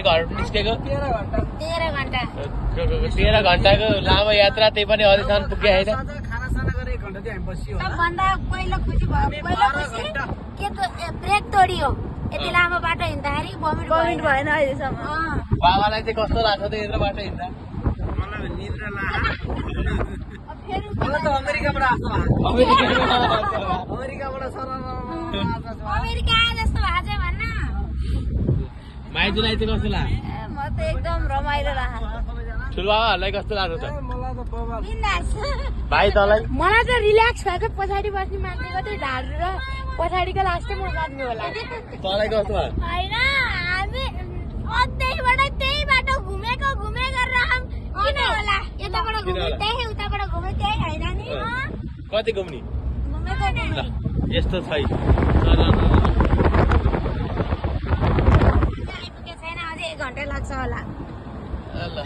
घर निस्केको 13 घण्टाको लामो यात्रा त्यही पनि अहिलेसम्म पुगे होइन सबभन्दा पहिलो खुसी भयो के ब्रेक तोडियो यति लामो बाटो हिँड्दाखेरि भमिट भएन अहिलेसम्म बाबालाई चाहिँ कस्तो लाग्छ त यत्रो बाटो हिँड्दा अमेरिका जस्तो भएको छ भन्न माइजूलाई चाहिँ कस्तो लाग्छ म त एकदम रमाइलो लाग्छ ठुलबाबाहरूलाई कस्तो लाग्छ त बिन्दास भाइ तँलाई मलाई त रिल्याक्स भएको पछाडि बस्ने मान्छेको चाहिँ ढाड र पछाडिको लास्टै म बस्ने होला तँलाई कस्तो भयो होइन हामी अध्ययबाट त्यही बाटो घुमेको गरेर किन होला यताबाट घुमे त्यही उताबाट घुमे त्यही होइन नि कति घुम्ने घुमेको यस्तो छै आइपुगेको छैन अझै 1 घन्टा लाग्छ होला ल